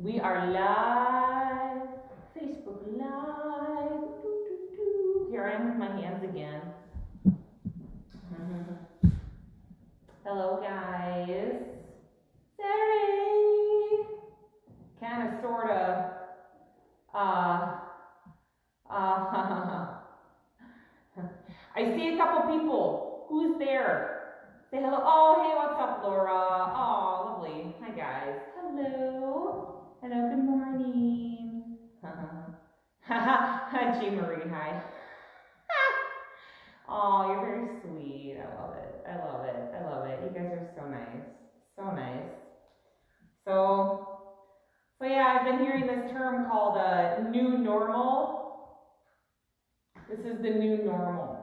We are live, Facebook Live. Here I am with my hands again. Hello, guys. Sorry. Kind of, sort of. I see a couple people. Who's there? Say hello. Oh, hey, what's up, Laura? Oh, lovely. Hi, guys. Hello. Hello, good morning. G. Marie, hi. Oh, you're very sweet. I love it. I love it. I love it. You guys are so nice. So nice. So yeah, I've been hearing this term called new normal. This is the new normal.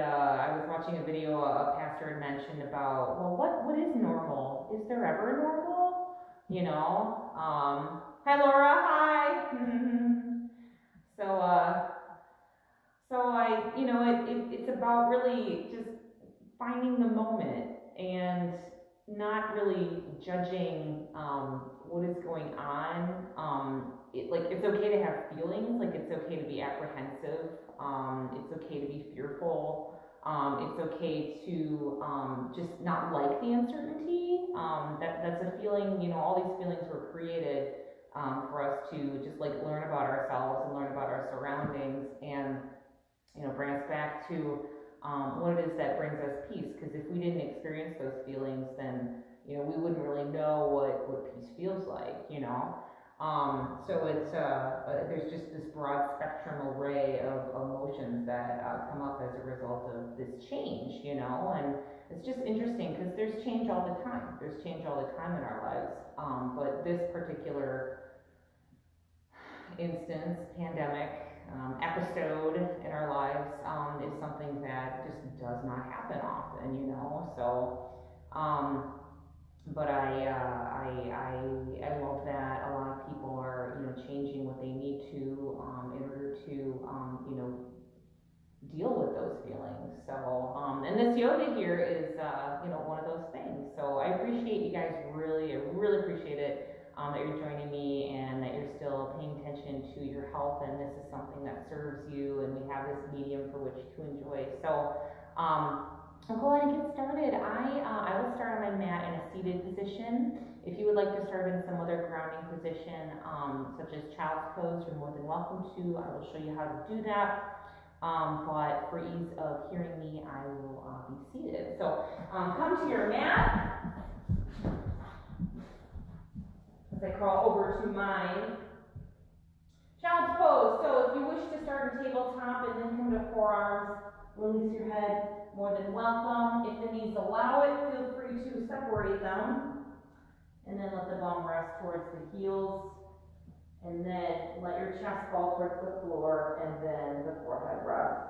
I was watching a video a pastor had mentioned about, well, what is normal? Is there ever normal? You know? Hi, Laura. Hi. It's about really just finding the moment and not really judging what is going on. It's okay to have feelings, like it's okay to be apprehensive, it's okay to be fearful, it's okay to just not like the uncertainty. That's a feeling, all these feelings were created for us to just like learn about ourselves and learn about our surroundings and bring us back to what it is that brings us peace. Because if we didn't experience those feelings, then we wouldn't really know what peace feels like. So it's there's just this broad spectrum array of emotions that come up as a result of this change, and it's just interesting because there's change all the time. There's change all the time in our lives, but this particular instance, pandemic, episode in our lives is something that just does not happen often, so but I love that a lot of people are changing what they need to in order to deal with those feelings. So and this yoga here is one of those things. So I appreciate you guys I really appreciate it. That you're joining me and that you're still paying attention to your health, and this is something that serves you, and we have this medium for which to enjoy. So I'll go ahead and get started. I will start on my mat in a seated position. If you would like to start in some other grounding position, such as child's pose, you're more than welcome to. I will show you how to do that. But for ease of hearing me, I will be seated. So come to your mat. As I crawl over to mine. Child's pose. So if you wish to start in tabletop and then come to forearms, release your head, more than welcome. If the knees allow it, feel free to separate them. And then let the bum rest towards the heels. And then let your chest fall towards the floor, and then the forehead rest.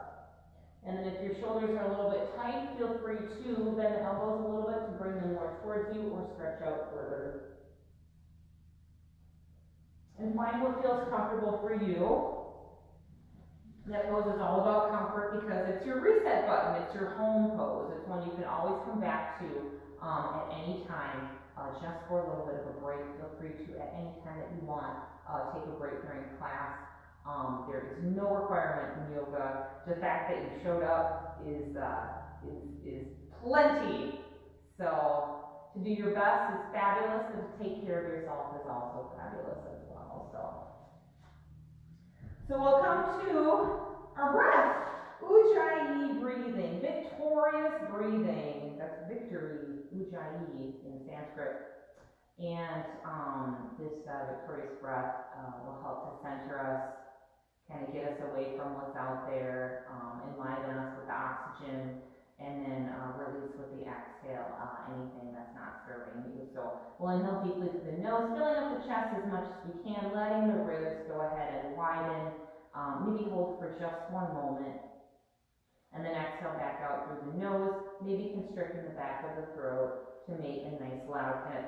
And then if your shoulders are a little bit tight, feel free to bend the elbows a little bit to bring them more towards you or stretch out further. And find what feels comfortable for you. That pose is all about comfort because it's your reset button. It's your home pose. It's one you can always come back to at any time, just for a little bit of a break. Feel free to, at any time that you want, take a break during class. There is no requirement in yoga. The fact that you showed up is plenty. So to do your best is fabulous, and to take care of yourself is also fabulous as well. So we'll come to our breath. Ujjayi breathing, victorious breathing. That's victory, Ujjayi in Sanskrit. And this victorious breath will help to center us, kind of get us away from what's out there, enliven us with the oxygen, and then release with the exhale anything that's not serving you. So we'll inhale deeply to the nose, filling up the chest as much as we can, letting the ribs go ahead and widen. Maybe hold for just one moment. And then exhale back out through the nose, maybe constricting the back of the throat to make a nice loud kind of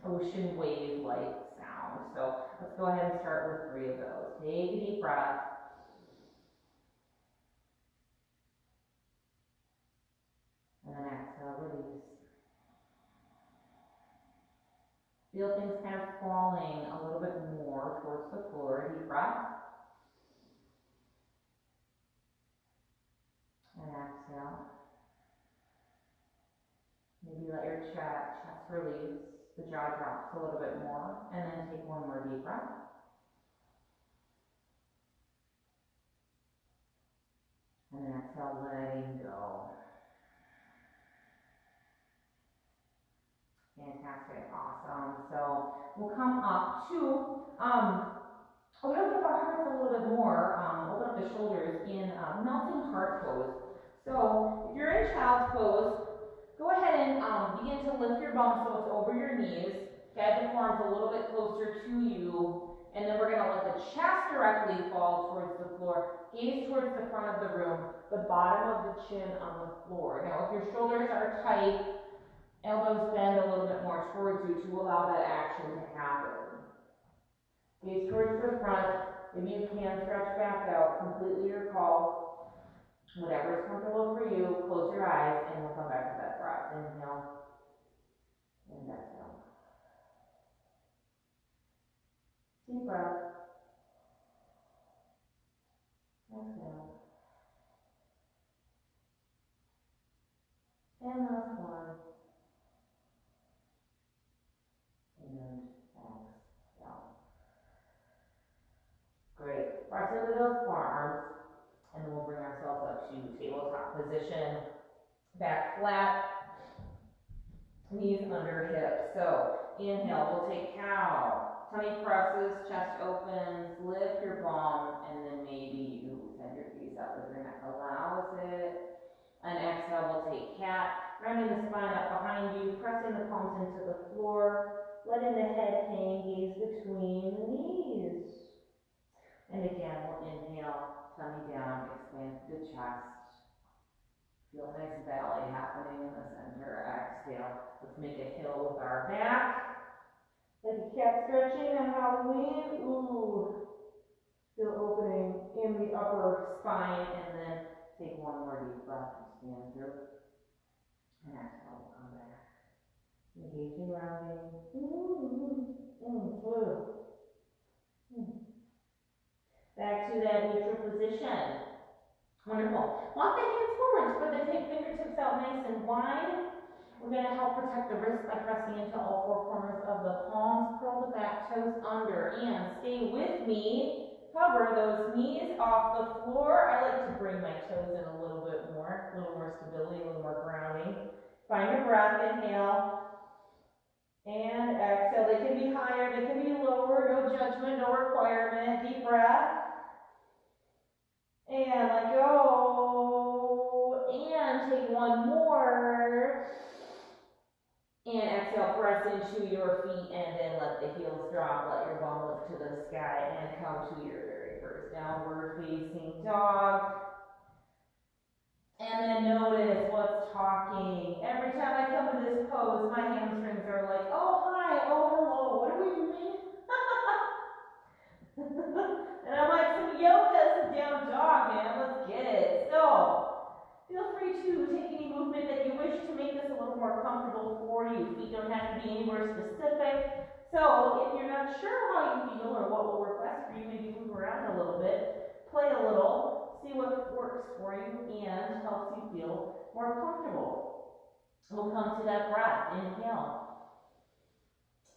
ocean wave-like sound. So let's go ahead and start with 3 of those. Take a deep breath. And then exhale, release. Feel things kind of falling a little bit more towards the floor. Deep breath. And exhale. Maybe let your chest release. The jaw drops a little bit more. And then take one more deep breath. And then exhale, letting go. Fantastic, awesome. So we'll come up to, we're going to give our hearts a little bit more, open up the shoulders in melting heart pose. So if you're in child's pose, go ahead and begin to lift your bum so it's over your knees. Guide the forearms a little bit closer to you. And then we're going to let the chest directly fall towards the floor. Gaze towards the front of the room, the bottom of the chin on the floor. Now if your shoulders are tight, elbows bend a little bit more towards you to allow that action to happen. Gaze towards the front. If you can, stretch back out. Completely your call. Whatever is comfortable for you, close your eyes and we'll come back to that breath. Inhale and exhale. Deep breath. Exhale. And last one. And exhale. Great. Press into those forearms. And then we'll bring ourselves up to tabletop position. Back flat. Knees under hips. So inhale, we'll take cow. Tummy presses, chest opens, lift your bum, and then maybe you send your gaze up if your neck allows it. And exhale, we'll take cat. Rounding the spine up behind you, pressing the palms into the floor, letting the head hang, gaze between the knees. And again, we'll inhale, tummy down, expand the chest. Feel a nice valley happening in the center. Exhale. Let's make a hill with our back. Like a cat stretching on Halloween. Ooh. Feel opening in the upper spine. And then take one more deep breath. Expand through. And exhale. We'll come back. Engaging, rounding. Back to that neutral position. Wonderful. Walk the hands forward. Spread the fingertips out nice and wide. We're going to help protect the wrists by pressing into all four corners of the palms. Curl the back toes under and stay with me. Cover those knees off the floor. I like to bring my toes in a little bit more. A little more stability, a little more grounding. Find your breath. Inhale. And exhale. They can be higher. They can be lower. No judgment. No requirement. Deep breath. And let go. And take one more. And exhale, press into your feet and then let the heels drop. Let your bum lift to the sky and come to your very first downward facing dog. And then notice what's talking. Every time I come to this pose, my hamstrings are like, oh, hi, oh, hello, what are we doing? And I'm like, some yoga, some down dog, man, let's get it. So, feel free to take any movement that you wish to make this a little more comfortable for you. Feet don't have to be anywhere specific. So, if you're not sure how you feel or what will work best for you, maybe move around a little bit, play a little, see what works for you and helps you feel more comfortable. We'll come to that breath. Inhale.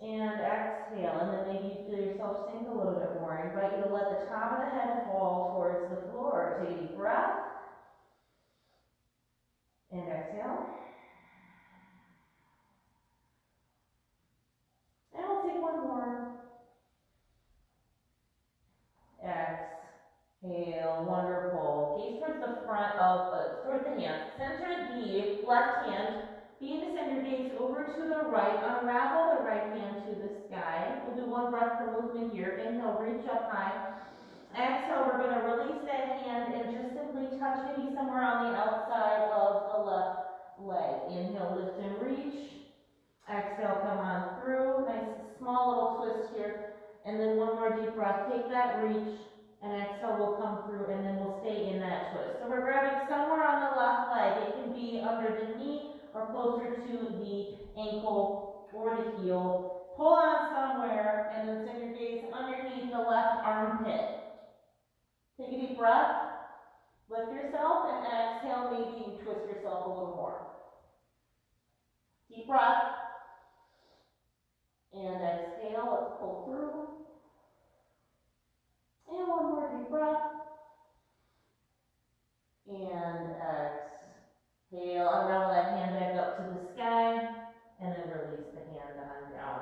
And exhale, and then maybe you feel yourself sink a little bit more. I invite you to let the top of the head fall towards the floor. Take a deep breath. And exhale. And we'll take one more. Exhale. Wonderful. Gaze towards the front of, towards the hands. Center the left hand. Begin to send your gaze over to the right. Unravel the right hand to the sky. We'll do one breath per movement here. Inhale, reach up high. Exhale, we're going to release that hand and just simply touch maybe somewhere on the outside of the left leg. Inhale, lift and reach. Exhale, come on through. Nice small little twist here. And then one more deep breath. Take that reach. And exhale, we'll come through and then we'll stay in that twist. So we're grabbing somewhere on the left leg. It can be under the knee or closer to the ankle or the heel. pull on somewhere, and then send your gaze underneath the left armpit. Take a deep breath. Lift yourself and exhale. Maybe you twist yourself a little more. Deep breath. And exhale. Let's pull through. And one more deep breath. And exhale. Unravel that hand back up to the sky. And then release the hand on down.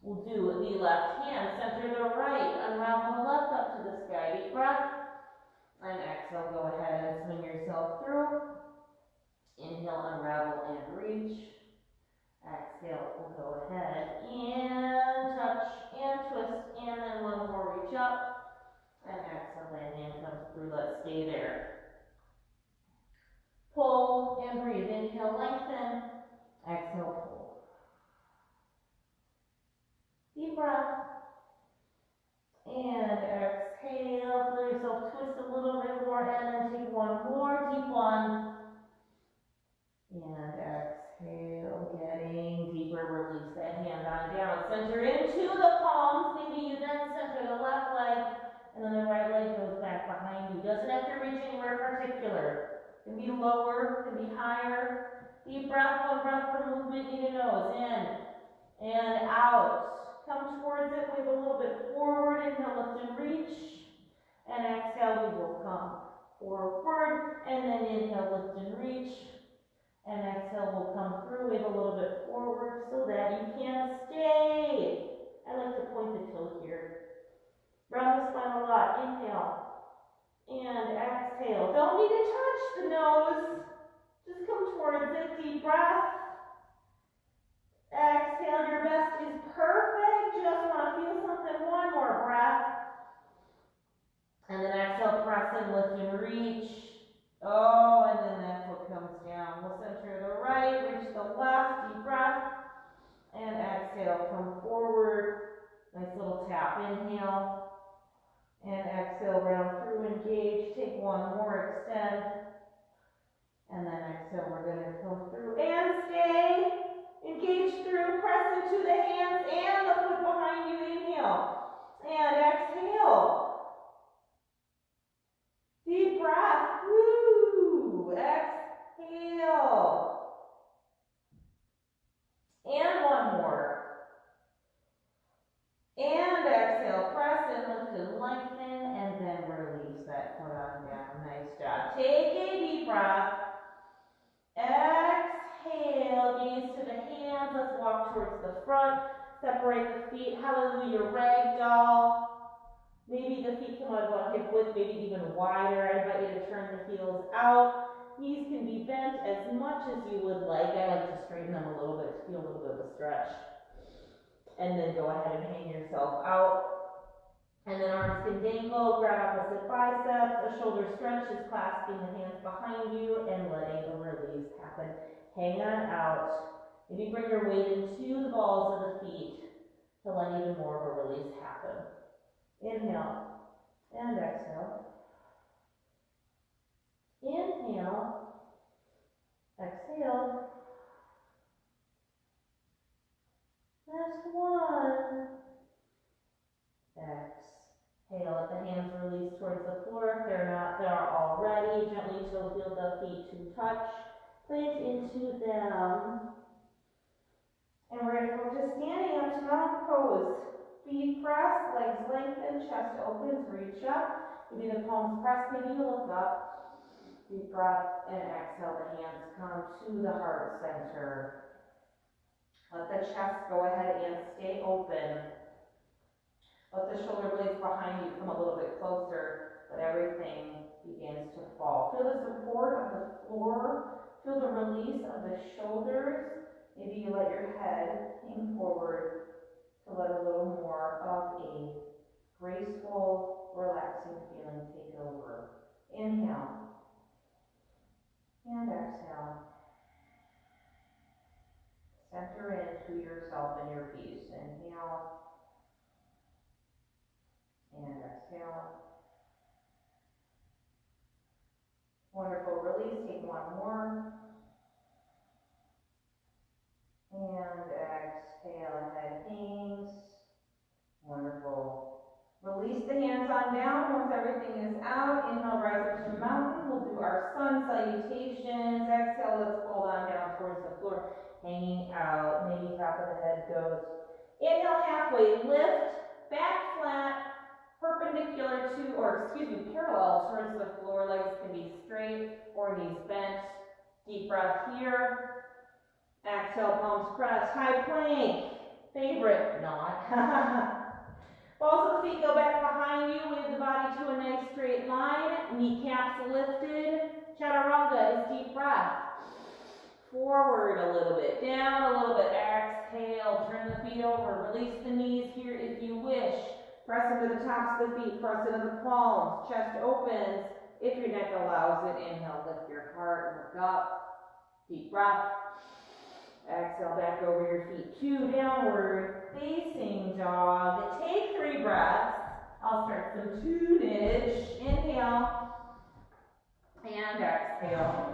We'll do the left hand. Center the right. Unravel the left up to the sky. Deep breath. And exhale. Go ahead and swing yourself through. Inhale, unravel and reach. Exhale, we'll go ahead and touch and twist. And then one more, reach up. And exhale, that hand comes through. Let's stay there. Pull and breathe. Inhale, lengthen. Exhale, pull. Deep breath. And exhale. Feel yourself twist a little bit more. And then take one more deep one. And exhale. Getting deeper. Release that hand on down. Center into the palms. Maybe you then center the left leg. And then the right leg goes back behind you. Doesn't have to reach anywhere particular. Can be lower, can be higher. Deep breath, one breath per movement in the nose. In and out. Come towards it, wave a little bit forward. Inhale, lift and reach. And exhale, we will come forward. And then inhale, lift and reach. And exhale, we'll come through. Wave a little bit forward so that you can stay. I like to point the toe here. Round the spine a lot. Inhale. And exhale. Don't need to touch the nose. Just come towards it. Deep breath. Exhale. Your best is perfect. Just want to feel something. One more breath. And then exhale. Press and lift and reach. Oh, and then that foot comes down. We'll center the right. Reach the left. Deep breath. And exhale. Come forward. Nice little tap. Inhale. And exhale, round through, engage, take one more, extend. And then exhale, we're going to come through and stay. Engage through, press into the hands and the foot behind you. Inhale. And exhale. Deep breath. Woo. Exhale. And one more. And exhale, press and lift and lengthen, and then release that foot on down. Nice job. Take a deep breath. Exhale, gaze to the hands. Let's walk towards the front. Separate the feet. Hallelujah, ragdoll. Maybe the feet come out about hip width, maybe even wider. I invite you to turn the heels out. Knees can be bent as much as you would like. I like to straighten them a little bit to feel a little bit of a stretch. And then go ahead and hang yourself out. And then arms can dangle, grab opposite biceps, a shoulder stretch is clasping the hands behind you and letting a release happen. Hang on out. Maybe bring your weight into the balls of the feet to let even more of a release happen. Inhale and exhale. Inhale, exhale. Last one. Exhale. Let the hands release towards the floor. If they're not there already, gently feel the feet to touch. Plant into them. And we're going to go to standing up to mountain pose. Feet press, legs lengthen, chest opens, reach up. Maybe the palms press, maybe you look up. Deep breath and exhale. The hands come to the heart center. Let the chest go ahead and stay open. Let the shoulder blades behind you come a little bit closer, but everything begins to fall. Feel the support of the floor. Feel the release of the shoulders. Maybe you let your head hang forward to let a little more of a graceful, relaxing feeling take over. Inhale and exhale. Center into yourself and your peace. Inhale and exhale. Wonderful. Release. Take one more. And exhale. Head hang. on down once everything is out. Inhale, rise up to mountain. We'll do our sun salutations. Exhale, let's fold on down towards the floor, hanging out. Maybe top of the head goes. Inhale, halfway lift, back flat, perpendicular to, parallel towards the floor. Legs can be straight or knees bent. Deep breath here. Exhale, palms pressed. High plank. Favorite, not. Balls of the feet go back behind you. Wave the body to a nice straight line. Kneecaps lifted. Chaturanga is deep breath. Forward a little bit, down a little bit. Exhale, turn the feet over. Release the knees here if you wish. Press into the tops of the feet, press into the palms. Chest opens. If your neck allows it, inhale, lift your heart, look up. Deep breath. Exhale, back over your feet. 2 downward facing dog. Take 3 breaths. I'll start some tunage. Inhale and exhale.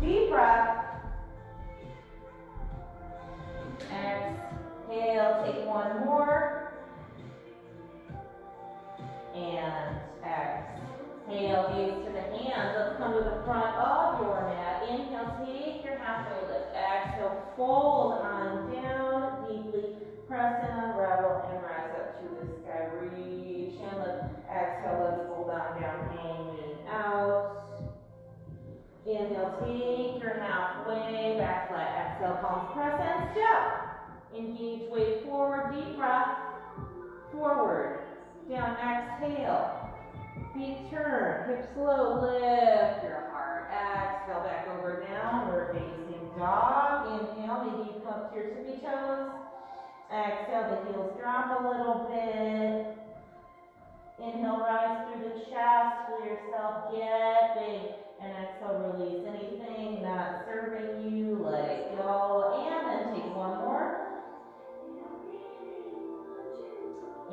Deep breath. Exhale, take 1 more. And exhale, gaze to the hands. Let's come to the front of your mat. Inhale, take your halfway lift. Exhale, fold on down deeply. Press and unravel and rise up to the sky. Reach and lift. Exhale, let's fold on down, hanging out. Inhale, take your halfway, back flat. Exhale, palms press and step. Engage, wave forward, deep breath. Forward, down, exhale. Feet turn, hips low, lift your heart. Exhale, back over, downward facing dog. Inhale, maybe you come up to your tippy toes. Exhale, the heels drop a little bit. Inhale, rise through the chest, feel yourself get big. And exhale, release anything not serving you, let it go. And then take 1 more.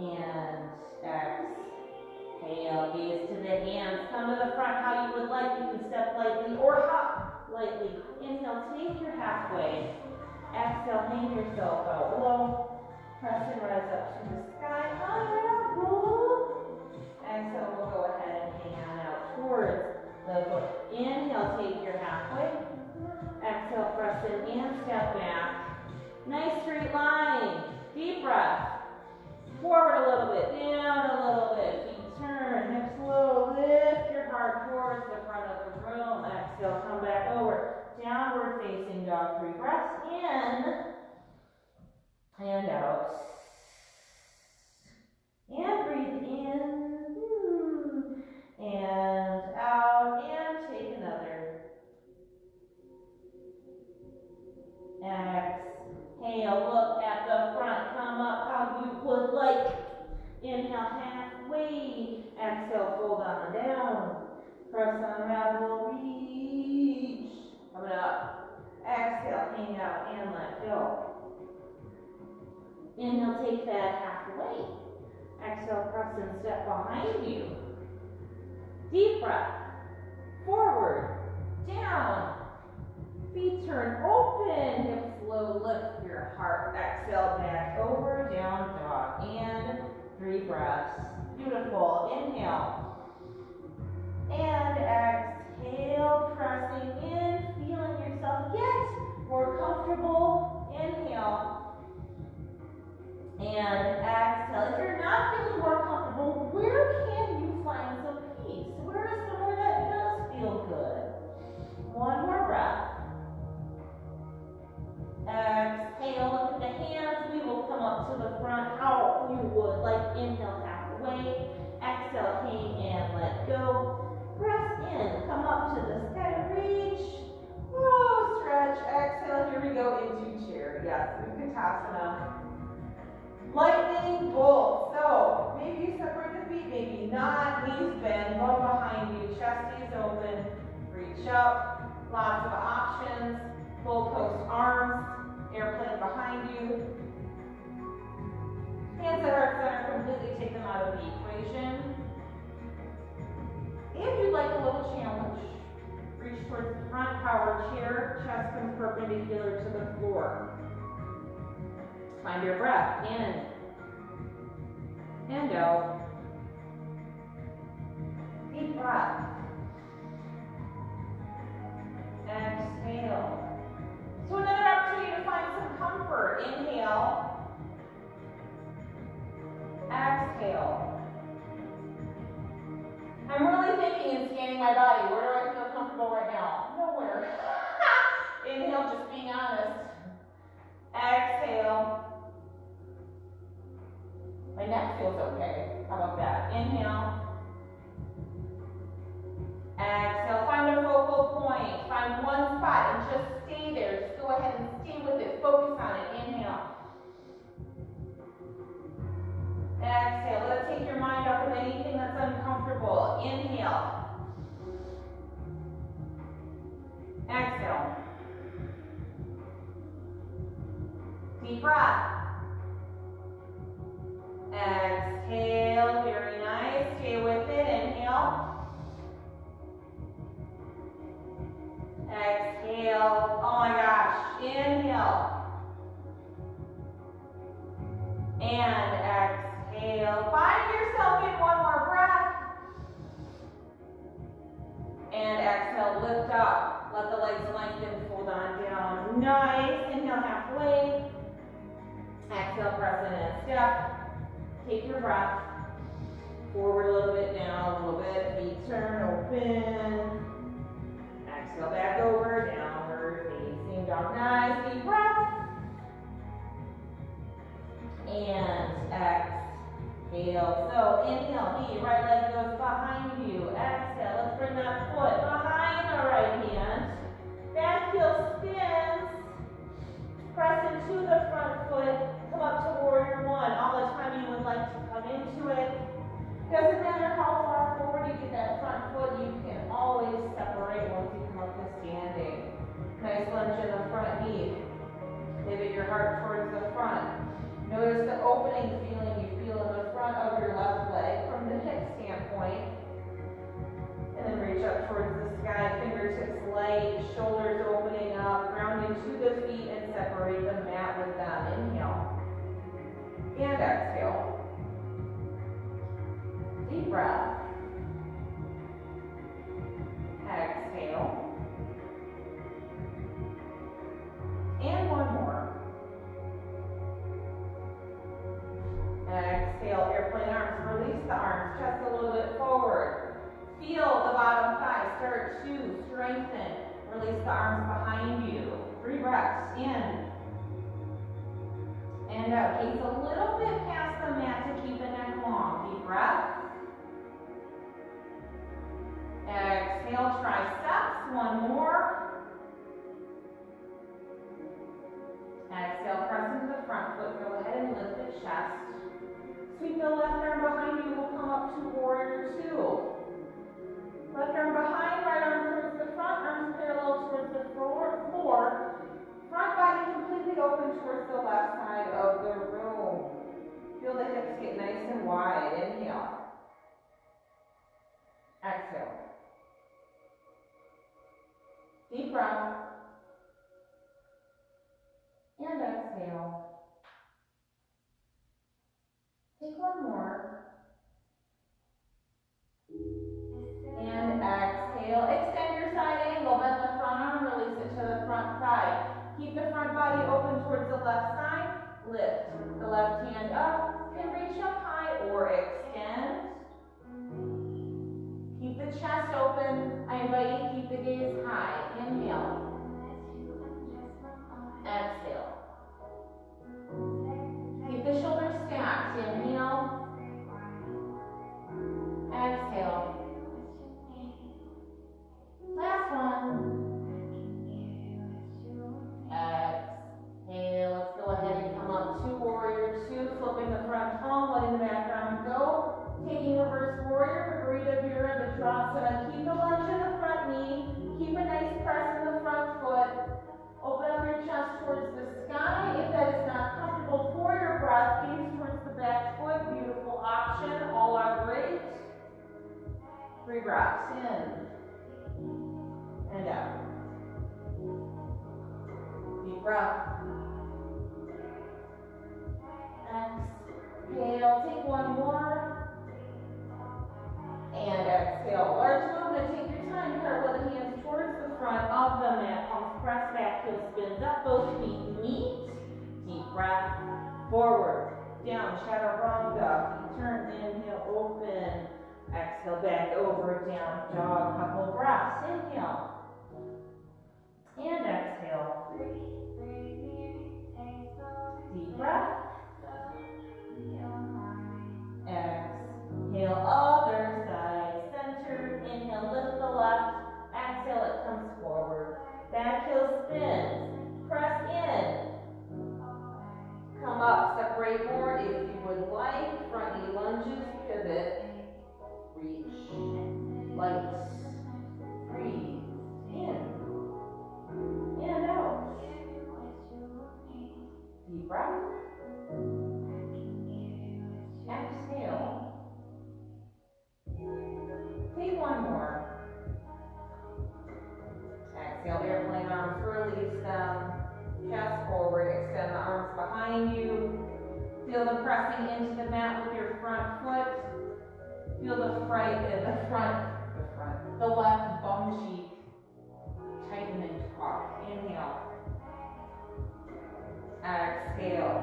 And exhale, gaze to the hands. Come to the front how you would like. You can step lightly or hop lightly. Inhale, take your halfway. Exhale, hang yourself out low. Press and rise up to the sky. Unravel. Exhale, we'll go ahead and hang on out towards the foot. Inhale, take your halfway. Exhale, press in and step back. Nice straight line. Deep breath. Forward a little bit, down a little bit. Feet turn, hips low. Lift your heart towards the front of the room. Exhale, come back over. Downward facing dog. 3 breaths in and out. And breathe in and out. And take another. Exhale, look at the front. Come up how you would like. Inhale, halfway. Exhale, fold on down. Press, unravel, reach. Coming up. Exhale, hang out and let go. Inhale, take that halfway. Exhale, press and step behind you. Deep breath. Forward. Down. Feet turn open. Hips low. Lift your heart. Exhale, back over. Down dog. And 3 breaths. Beautiful. Inhale. And exhale. Pressing in. Feeling yourself get more comfortable. Inhale. And exhale. If you're not feeling more comfortable, where can you find some peace? Where is somewhere that does feel good? 1 more breath. Exhale, look at the hands. We will come up to the front how you would like. Inhale, halfway. Exhale, hang and let go. Press in. Come up to the sky. Reach. Oh, stretch. Exhale. Here we go into chair. Yes, Utkatasana. Lightning bolt. So maybe you separate the feet, maybe not. Knees bend, bone behind you, chest is open. Reach up. Lots of options. Full post arms. Airplane behind you. Hands at heart center. Completely take them out of the equation. If you'd like a little challenge, reach towards the front, power chair. Chest comes perpendicular to the floor. Find your breath. In. and out. Deep breath. Exhale. So another opportunity to find some comfort. Inhale. Exhale. I'm really thinking and scanning my body. Where do I feel comfortable right now? Nowhere. Inhale, just being honest. Exhale. My neck feels okay. How about that? Inhale. Exhale. Find a focal point. Find one spot and just stay there. Just go ahead and stay with it. Focus on it. Inhale. Exhale. Let it take your mind off of anything that's uncomfortable. Inhale. Exhale. Deep breath. Exhale. Very nice. Stay with it. Inhale. Exhale. Oh my gosh. Inhale. And exhale. Find yourself in one more breath. And exhale. Lift up. Let the legs lengthen. Fold on down. Nice. Inhale halfway. Exhale. Press in and step. Take your breath. Forward a little bit now. A little bit. Feet turn. Open. Exhale back over, downward facing dog. Nice, deep breath. And exhale. So inhale, knee, right leg goes behind you. Exhale, let's bring that foot behind the right hand. Back heel spins. Press into the front foot. Come up to warrior one. All the time you would like to come into it. Doesn't matter how far forward you get that front foot, you can always separate once you come up to standing. Nice lunge in the front knee. Pivot your heart towards the front. Notice the opening feeling you feel in the front of your left leg from the hip standpoint. And then reach up towards the sky, fingertips light, shoulders opening up, ground into the feet and separate the mat with them. Inhale. And exhale. Deep breath. Exhale. And one more. Exhale, airplane arms. Release the arms, chest a little bit forward. Feel the bottom thigh start to strengthen. Release the arms behind you. 3 breaths. In. And out. Gaze a little bit past the mat to keep the neck long. Deep breath. Exhale, triceps, one more. Exhale, press into the front foot. Go ahead and lift the chest. Sweep the left arm behind you. We'll come up to warrior two. Left arm behind, right arm towards the front, arms parallel towards the floor. Front body completely open towards the left side of the room. Feel the hips get nice and wide. Inhale. Exhale. Deep breath. And exhale. Take one more. And exhale. Extend your side angle. Bend the front arm. Release it to the front thigh. Keep the front body open towards the left side. Lift the left hand up and reach up high or extend. Keep the chest open. I invite you to keep the gaze high. Inhale. Exhale. Keep the shoulders stacked. Inhale. Exhale. Last one. Exhale. Let's go ahead and come up to warrior two. Flipping the front palm, letting the back arm go. Taking reverse warrior, Viparita Vira, Vajrasana. Keep the lunge in the front knee. Keep a nice press in the front foot. Open up your chest towards the sky. If that is not comfortable for your breath, gaze towards the back foot. Beautiful option. All are great. 3 breaths in and out. Deep breath. Exhale. Take one more. exhale, large movement, take your time, cartwheel the hands towards the front of the mat, palms press back, heel spins up, both feet meet, deep breath, forward, down, chaturanga, feet turn, inhale, open, exhale, back over, down, dog, couple breaths, inhale, and exhale, deep breath, exhale, other side, center, inhale, lift the left, exhale, it comes forward, back heel spins, press in, come up, separate more if you would like, front knee lunges, pivot, reach, light, breathe, in, and out, deep breath, exhale, take one more, exhale, airplane arms, release them, chest forward, extend the arms behind you, feel the pressing into the mat with your front foot, feel the left bum cheek, tighten and tuck, inhale, exhale,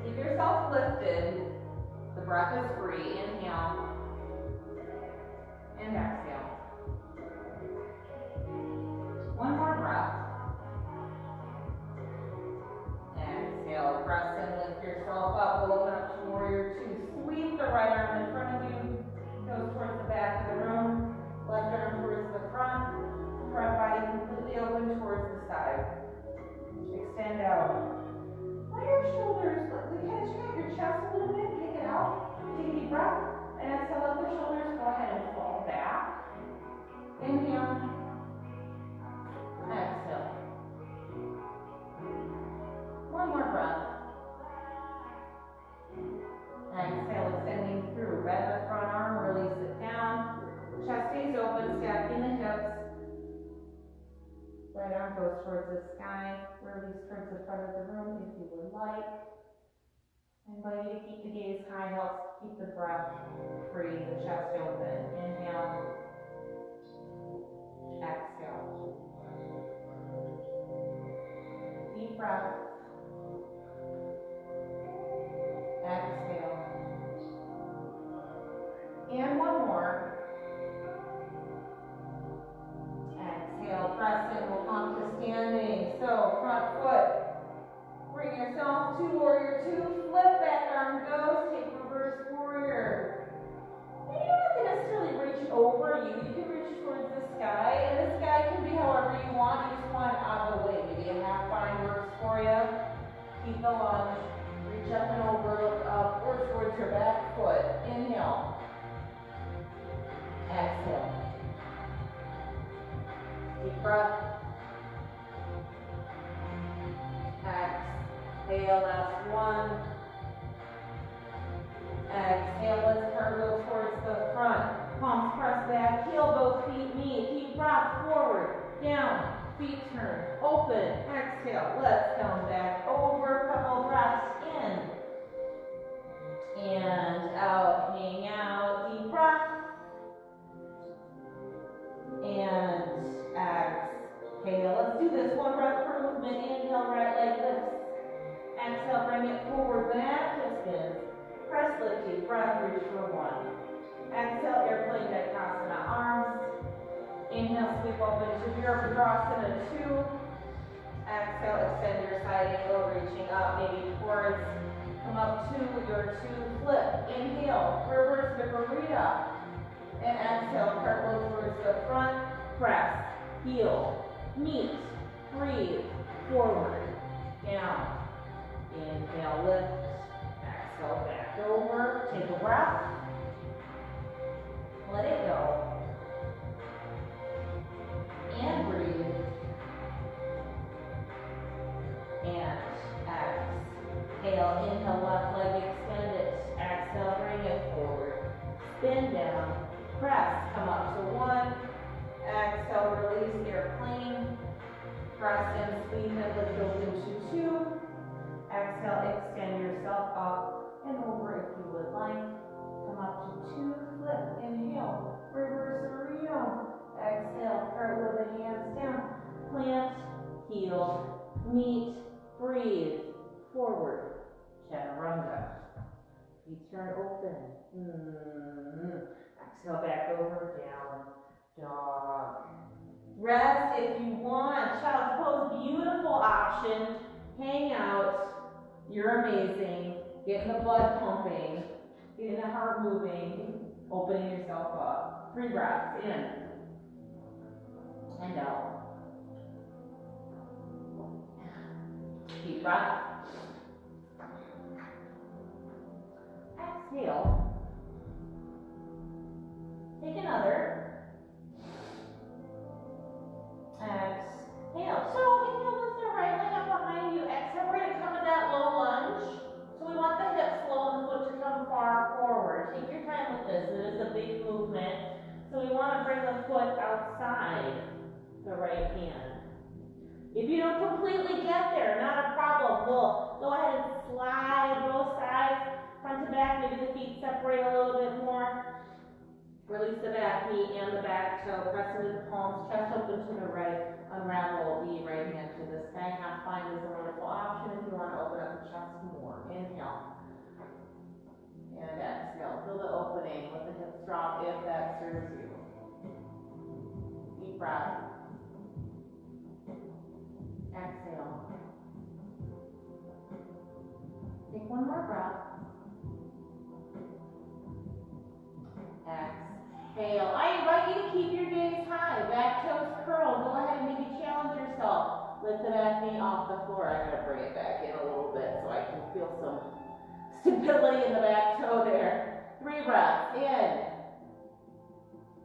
keep yourself lifted, the breath is free, inhale, and exhale, one more breath, exhale, press in, lift yourself up, we'll open up to warrior two, sweep the right arm in front of you, goes towards the back of the room, left arm towards the front body completely open towards the side, extend out, let your shoulders, catch up your chest a little bit, kick it out, take a deep breath, and exhale, let the shoulders go ahead and fall back, inhale, exhale, one more breath, exhale, extending through, bend the front arm, release it down, chest stays open, stacking the hips, right arm goes towards the sky, release towards the front of the room if you would like. I invite you to keep the gaze high, helps keep the breath free, the chest open. Inhale, exhale. Deep breath. Exhale. And one more. Exhale, press in, we'll come to standing. So, front foot, bring yourself to warrior two, flip back arm goes, take reverse warrior. And you don't have to necessarily reach over you can reach towards the sky, and the sky can be however you want, you just want it out of the way. Maybe a half bind works for you. Keep the lunge, reach up and over, look up, or towards your back foot. Inhale. Exhale. Deep breath. Exhale, last one. Exhale, let's cartwheel towards the front. Palms press back, heel, both feet meet. Deep breath, forward, down, feet turn, open. Exhale, let's come back over, couple breaths in. And out, hang out, deep breath. And exhale. Let's do this one breath per movement. Inhale, right leg lifts. Exhale, bring it forward, back to spin. Press, lift, deep breath, reach for one. Exhale, airplane Dikasana arms. Inhale, sweep open to Virabhadrasana 2. Exhale, extend your side angle, reaching up, maybe towards. Come up to your two, flip. Inhale, reverse Viparita. And exhale, cartwheel towards the front, press, heel, meet, breathe, forward, down, inhale, lift, exhale, back over, take a breath, let it go, and breathe, and exhale, inhale, left leg, extend it, exhale, bring it forward, spin down, press, come up to one, exhale, release airplane, press and squeeze and lift open to two, exhale, extend yourself up and over if you would like, come come up to 2, flip, inhale, reverse around, exhale, cartwheel the hands down, plant, heel, meet, breathe, forward, chaturanga. Feet turn open. Exhale back over, down, dog. Rest if you want. Child's pose, beautiful option. Hang out. You're amazing. Getting the blood pumping. Getting the heart moving. Opening yourself up. 3 breaths in and out. Deep breath. Exhale. Take another. Exhale. So inhale, lift the right leg up behind you. Exhale, we're going to come to that low lunge. So we want the hips low and the foot to come far forward. Take your time with this. It is a big movement. So we want to bring the foot outside the right hand. If you don't completely get there, not a problem. We'll go ahead and slide both sides, front to back. Maybe the feet separate a little bit more. Release the back knee and the back toe. Press into the palms, chest open to the right. Unravel the right hand to the sky. Half bind is a wonderful option if you want to open up the chest more. Inhale. And exhale. Feel the opening. Let the hips drop if that serves you. Deep breath. Exhale. Take one more breath. Exhale. I invite you to keep your gaze high. Back toes curl. Go ahead and maybe challenge yourself. Lift the back knee off the floor. I'm going to bring it back in a little bit so I can feel some stability in the back toe there. 3 breaths. In.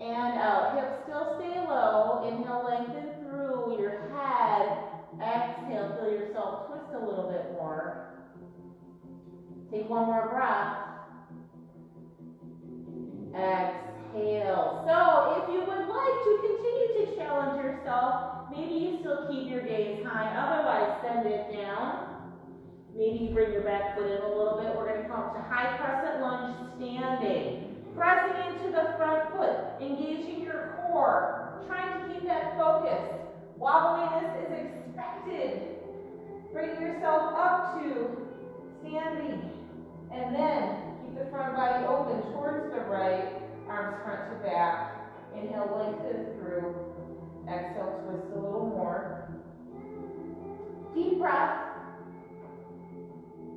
And out. Hips still stay low. Inhale, lengthen through your head. Exhale, feel yourself twist a little bit more. Take one more breath. Exhale. So if you would like to continue to challenge yourself, maybe you still keep your gaze high. Otherwise, send it down. Maybe you bring your back foot in a little bit. We're going to come up to high crescent lunge standing. Pressing into the front foot. Engaging your core. Trying to keep that focus. Wobbliness is expected. Bring yourself up to standing. And then keep the front body open towards the right. Arms front to back. Inhale, lengthen through. Exhale, twist a little more. Deep breath.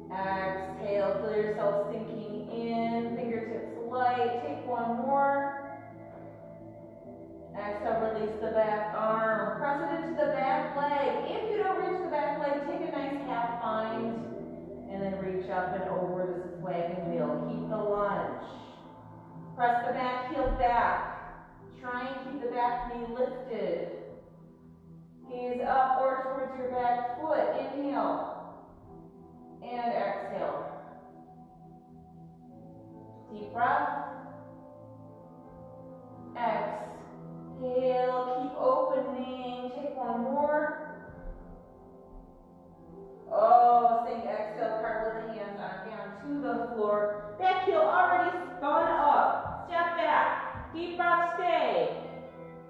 Exhale, feel yourself sinking in. Fingertips light. Take one more. Exhale, release the back arm. Press it into the back leg. If you don't reach the back leg, take a nice half bind. And then reach up and over. This is wagon wheel. Keep the lunge. Press the back heel back. Try and keep the back knee lifted. Gaze up or towards your back foot. Inhale. And exhale. Deep breath. Exhale. Keep opening. Take one more. Oh, sing exhale, cartwheel the hands on down to the floor. Back heel already spun up. Step back. Deep breath, stay.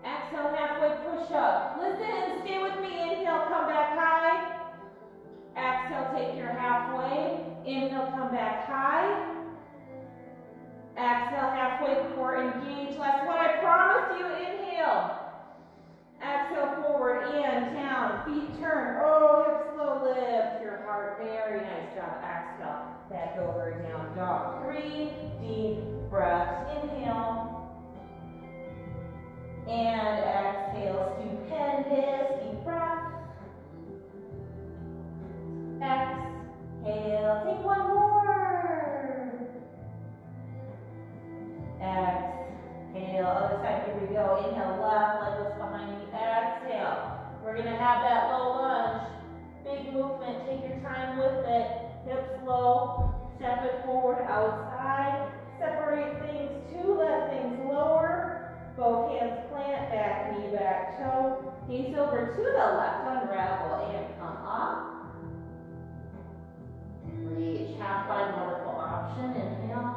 Exhale, halfway push up. Listen, stay with me. Inhale, come back high. Exhale, take your halfway. Inhale, come back high. Exhale, halfway core engage. Last one, I promised you. Inhale. Exhale, forward, in, down, feet turn. Oh, hips low, lift your heart. Very nice job. Exhale, back over, down dog. 3 deep breaths. Inhale. And exhale, stupendous. Deep breath. Exhale, take one more. Exhale, other side, here we go. Inhale, left leg lifts behind you. Exhale. We're going to have that low lunge. Big movement. Take your time with it. Hips low. Step it forward outside. Separate things. 2 let things lower. Both hands plant. Back knee, back toe. Gaze over to the left. Unravel and come up. Reach. Half bind, wonderful option. Inhale.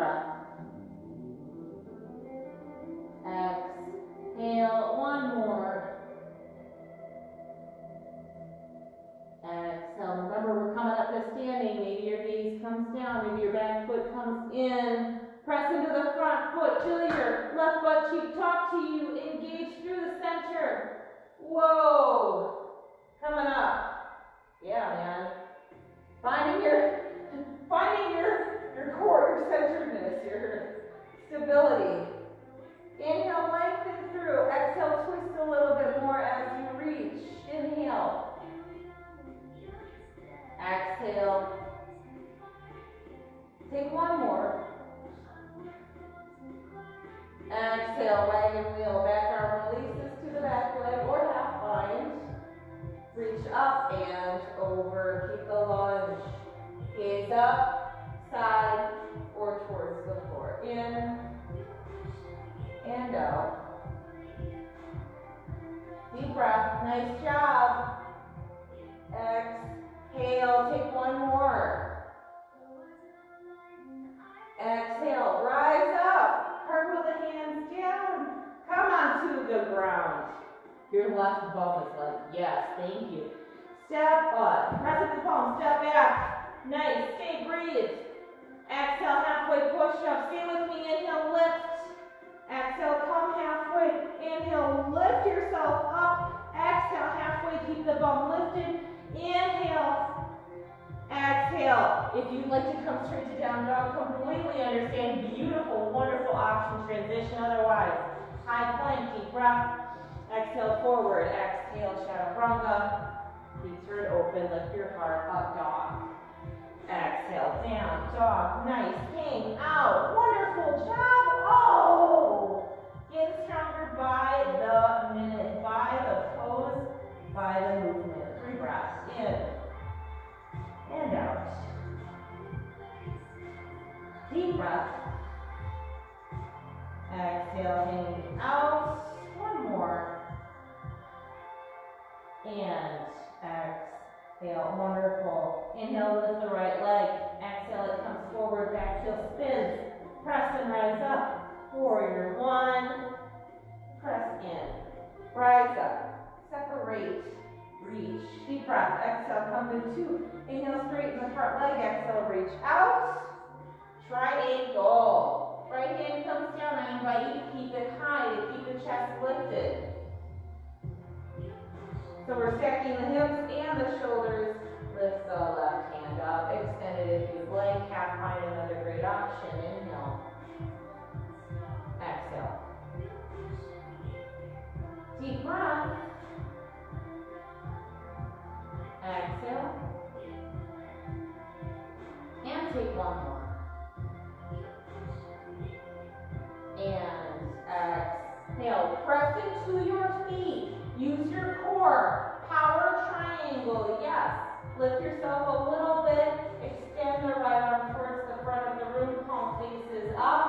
breath. Exhale, one more. Exhale, remember we're coming up to standing. Maybe your gaze comes down, maybe your back foot comes in. Press into the front foot, feel your left butt cheek talk to you, engage through the center. Whoa, coming up. Yeah, man. Finding your core, your centeredness, your stability. Inhale, lengthen through. Exhale, twist a little bit more as you reach. Inhale. Exhale. Take one more. Exhale, wagon wheel. Back arm releases to the back leg or half bind. Reach up and over. Keep the lunge. Gaze up, side, or towards the floor. In and out. Deep breath. Nice job. Exhale. Take one more. Exhale. Rise up. Curl the hands down. Come onto the ground. Your left bum is like, yes, thank you. Step up. Press at the palm. Step back. Nice. Stay. Breathe. Exhale. Halfway push up. Stay with me. Inhale. Lift. Exhale. Come halfway. Inhale. Lift yourself up. Exhale. Halfway. Keep the bum lifted. Inhale. Exhale. If you'd like to come straight to down dog, completely understand. Beautiful, wonderful option transition. Otherwise, high plank, deep breath. Exhale forward. Exhale, chaturanga. Feet turn open. Lift your heart up, dog. Exhale, down, dog. Nice. King out. Wonderful job. Oh! Get stronger by the minute, by the pose, by the movement. 3 breaths. In and out. Deep breath. Exhale, hanging out. One more. And exhale. Wonderful. Inhale, lift the right leg. Exhale, it comes forward, back heel spins. Press and rise up. Warrior 1. Press in. Rise up. Separate. Reach. Deep breath. Exhale, come to 2. Inhale, straighten the front leg. Exhale, reach out. Triangle. Right hand comes down. I invite you to keep it high, to keep the chest lifted. So we're stacking the hips and the shoulders. Lift the left hand up. Extend it if you'd like. Half bind, another great option. Inhale. Exhale. Deep breath. Exhale. And take one more. And exhale. Press into your feet. Use your core. Power triangle. Yes. Lift yourself a little bit. Extend the right arm towards the front of the room. Palm faces up.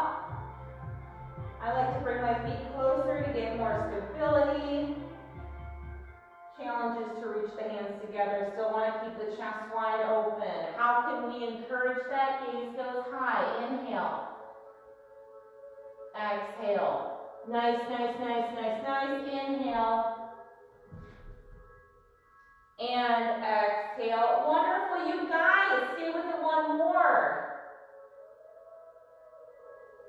I like to bring my feet closer to get more stability. Challenge is to reach the hands together. Still want to keep the chest wide open. How can we encourage that? Gaze goes high. Inhale. Exhale. Nice, nice, nice, nice, nice. Inhale. And exhale. Wonderful, you guys. Stay with it one more.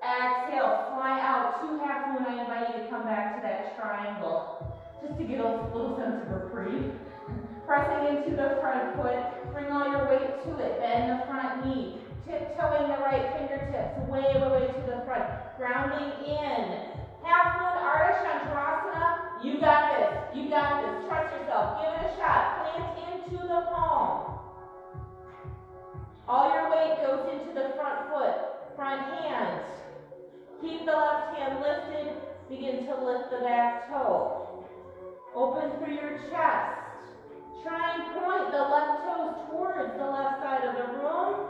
Exhale. Fly out. 2 half moon. I invite you to come back to that triangle. Just to get a little sense of reprieve. Pressing into the front foot. Bring all your weight to it. Bend the front knee. Tiptoeing the right fingertips way, way, way to the front. Grounding in. Half moon Ardha Chandrasana. You got this. You got this. Trust yourself. Give it a shot. Plant into the palm. All your weight goes into the front foot. Front hand. Keep the left hand lifted. Begin to lift the back toe. Open through your chest. Try and point the left toes towards the left side of the room.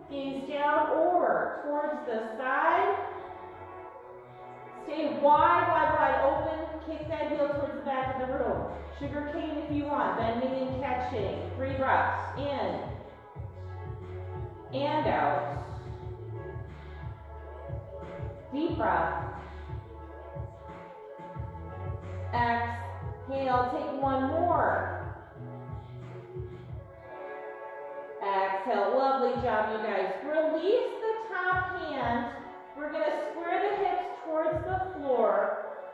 Gaze down or towards the side. Stay wide, wide, wide open. Kick that heel towards the back of the room. Sugar cane if you want. Bending and catching. 3 breaths. In. And out. Deep breath. Exhale, take one more. Exhale, lovely job, you guys. Release the top hand. We're gonna square the hips towards the floor.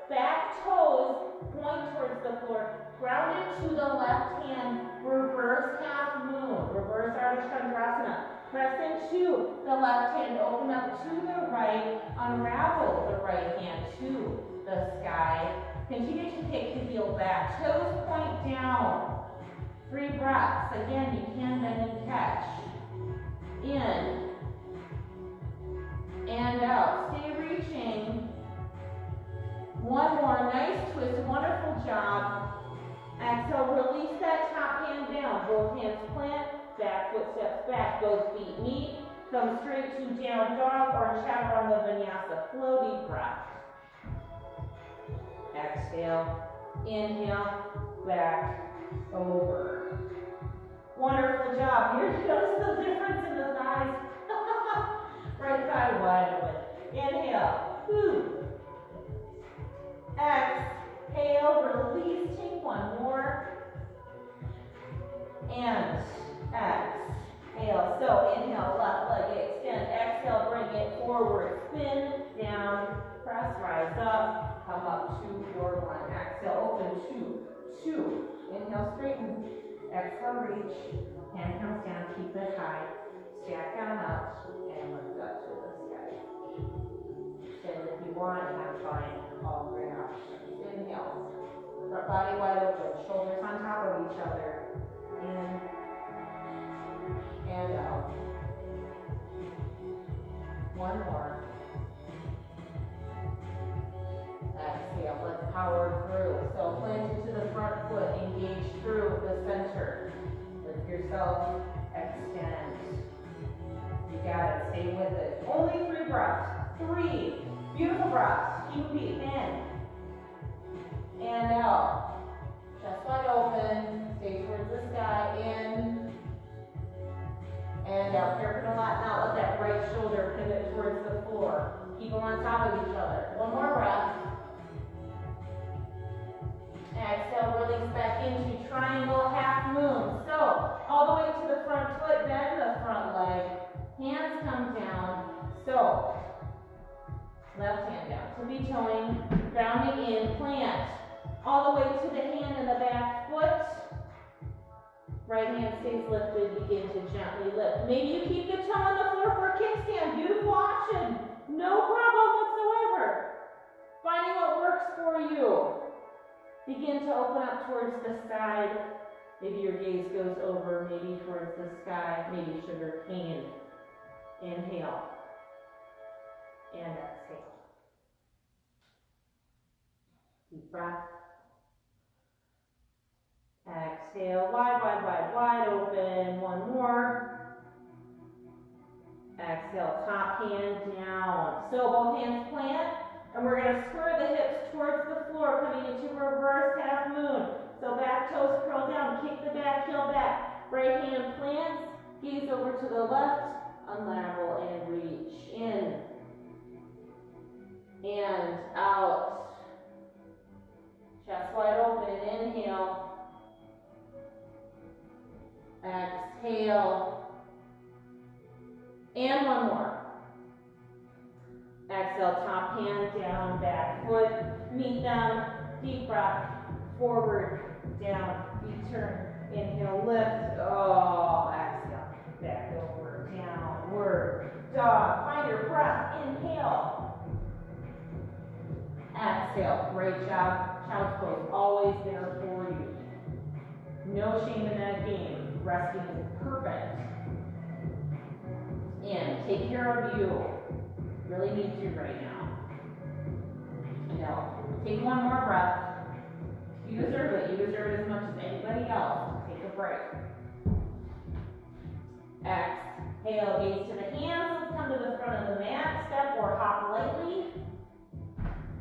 Back toes point towards the floor. Ground it to the left hand. Reverse half moon. Reverse Ardha Chandrasana. Press into the left hand. Open up to the right. Unravel the right hand to the sky. Continue to take the heel back. Toes point down. 3 breaths. Again, you can bend and catch. In. And out. Stay reaching. One more. Nice twist. Wonderful job. Exhale. Release that top hand down. Both hands plant. Back foot steps back. Both feet meet. Come straight to down dog or chaturanga vinyasa. Floaty breath. Exhale. Inhale. Back. Over. Wonderful job. Here, notice the difference in the thighs. Right thigh wide open. Inhale. Whew. Exhale. Release. Take one more. And exhale. So inhale, left leg extend. Exhale, bring it forward. Spin down. Press, rise up. Come up 2, 4, 1. Exhale, open 2, 2. Inhale, straighten. Exhale, reach. Hand comes down, keep it high. Stack down up and lift up to the sky. Extend if you want, have fine. All great options. Inhale. Front body wide open. Shoulders on top of each other. In and out. One more. Exhale, let's power through. So plant into the front foot, engage through the center. Lift yourself, extend. You got it, stay with it. Only 3 breaths. 3. Beautiful breaths. Keep beat in. And out. Chest wide open. Stay towards the sky. In. And out. Careful to not let that right shoulder pivot towards the floor. Keep them on top of each other. One more breath. Exhale, release back into triangle half moon. So, all the way to the front foot, bend the front leg. Hands come down. So, left hand down. Tippy toeing, grounding in, plant. All the way to the hand and the back foot. Right hand stays lifted, begin to gently lift. Maybe you keep the toe on the floor for a kickstand. Beautiful option. No problem whatsoever. Finding what works for you. Begin to open up towards the side. Maybe your gaze goes over, maybe towards the sky, maybe sugar cane. Inhale. And exhale. Deep breath. Exhale, wide, wide, wide, wide open. One more. Exhale, top hand down. So both hands plant, and we're going to square the hips towards the floor, coming into reverse half moon. So back toes curl down, kick the back heel back. Right hand plants, gaze over to the left, unravel and reach. In and out. Chest wide open, inhale. Exhale. And one more. Exhale, top hand down, back foot, meet them, deep breath, forward, down, feet turn, inhale, lift, oh, exhale, back over, downward, dog, find your breath, inhale, exhale, great job, child's pose, always there for you, no shame in that game, resting is perfect, in, take care of you. Really need to right now. Take one more breath. You deserve it. You deserve it as much as anybody else. Take a break. Exhale, gaze to the hands. Let's come to the front of the mat. Step or hop lightly.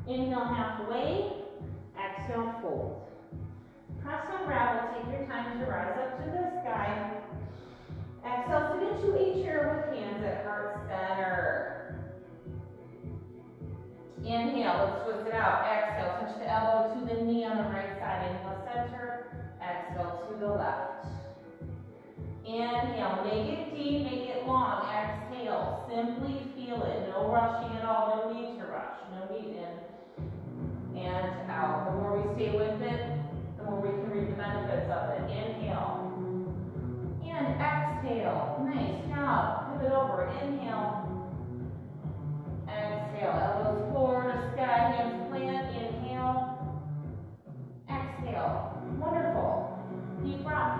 Inhale halfway. Exhale, fold. Press unravel. Take your time to rise up to the sky. Exhale, sit into a chair with hands at heart center. twist it out. Exhale, touch the elbow to the knee on the right side. Inhale, center. Exhale to the left. Inhale, make it deep, make it long. Exhale, simply feel it. No rushing at all, no need to rush. No need in and out. The more we stay with it, the more we can reap the benefits of it. Inhale. And exhale. Nice job. Pivot over. Inhale. Exhale. Elbows forward to sky. Hands plant. Inhale. Exhale. Wonderful. Deep breath.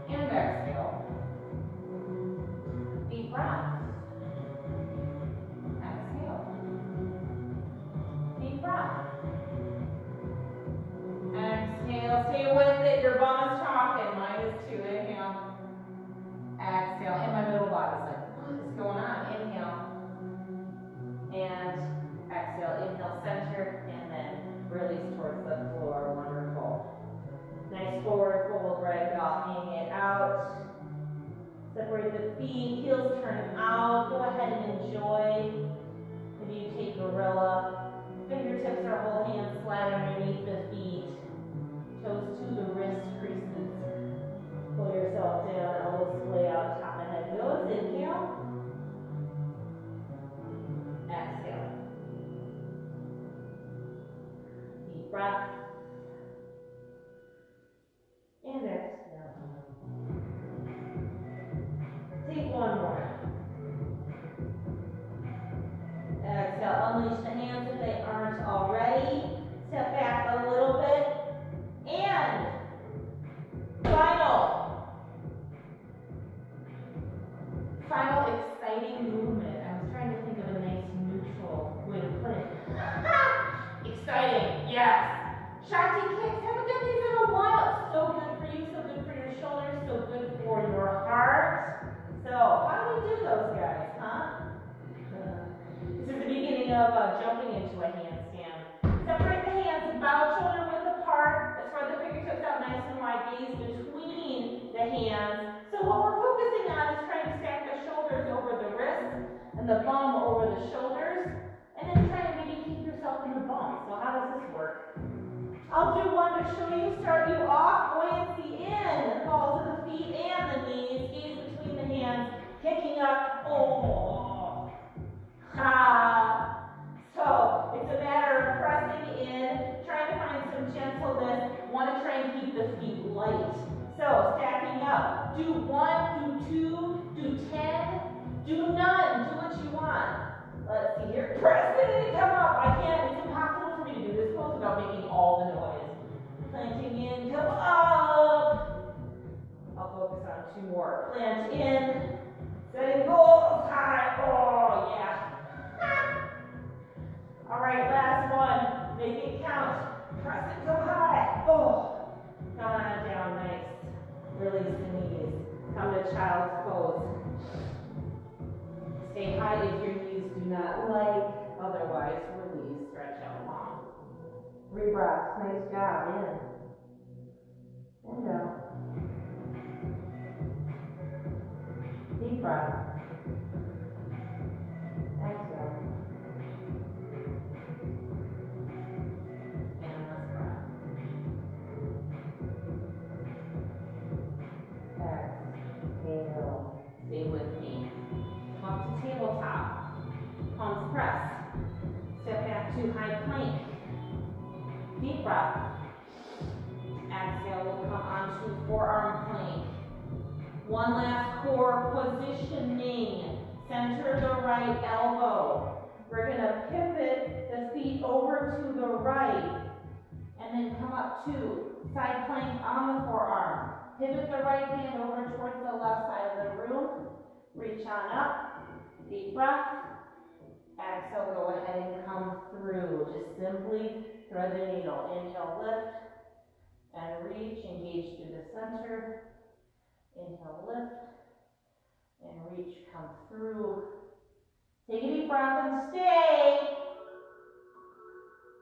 And exhale. Deep breath. Exhale. Deep breath. Exhale. Stay with it. Your bum is talking. Mine is too. Inhale. Exhale. And my middle body's like, what is going on? Inhale. And exhale. Inhale, center, and then release towards the floor. Wonderful. Nice forward fold, ragdoll. Hang it out. Separate the feet. Heels turn out. Go ahead and enjoy. Maybe you take gorilla. Fingertips or whole hands slide underneath the feet. Toes to the wrist creases. Pull yourself down. Elbows splay out. Top of head goes. Inhale. Exhale. Deep breath. And exhale. Take one more. Exhale. Unleash the hands if they aren't already. Step back a little bit. And final exciting movement. I was trying to think of a nice neutral way to put it. Exciting, yes. Shakti kicks. Haven't done these in a while. So good for you, so good for your shoulders, so good for your heart. So, how do we do those guys, huh? This is the beginning of jumping into a handstand. Separate the hands, bow shoulder width apart. Spread the fingertips out nice and wide. Gaze between the hands. So what we're focusing on is trying to stack the shoulders over the wrists and the bum over the shoulders. And then try to maybe keep yourself in the bum. So how does this work? I'll do one to show you. Start you off. Buoyancy in. Balls of the feet and the knees. Gaze between the hands. Kicking up. Oh. Ha. So it's a matter of pressing in. Trying to find some gentleness. Want to try and keep the feet light. So stacking up. Do 1, do 2, do 10. Do none. Do what you want. Let's see here. Press it and come up. I can't. It's impossible for me to do this pose without making all the noise. Planting in, come up. I'll focus on 2 more. Plant in. Setting goals high. Oh, yeah. All right, last one. Make it count. Press it, go high. Oh. Come on down, nice. Release the knees. Come to child's pose. Stay high if your knees do not like. Otherwise, release. Stretch out long. 3 breaths. Nice job. In. And down. Deep breath. Exhale. And last breath. Exhale. Stay with me. Come to tabletop. Palms press. Step back to high plank. Deep breath. Exhale, we'll come onto forearm plank. One last core positioning. Center the right elbow. We're going to pivot the feet over to the right. And then come up to side plank on the forearm. Pivot the right hand over towards the left side of the room. Reach on up. Deep breath. Exhale, go ahead and come through. Just simply thread the needle. Inhale, lift. And reach, engage through the center. Inhale, lift. And reach, come through. Take a deep breath and stay.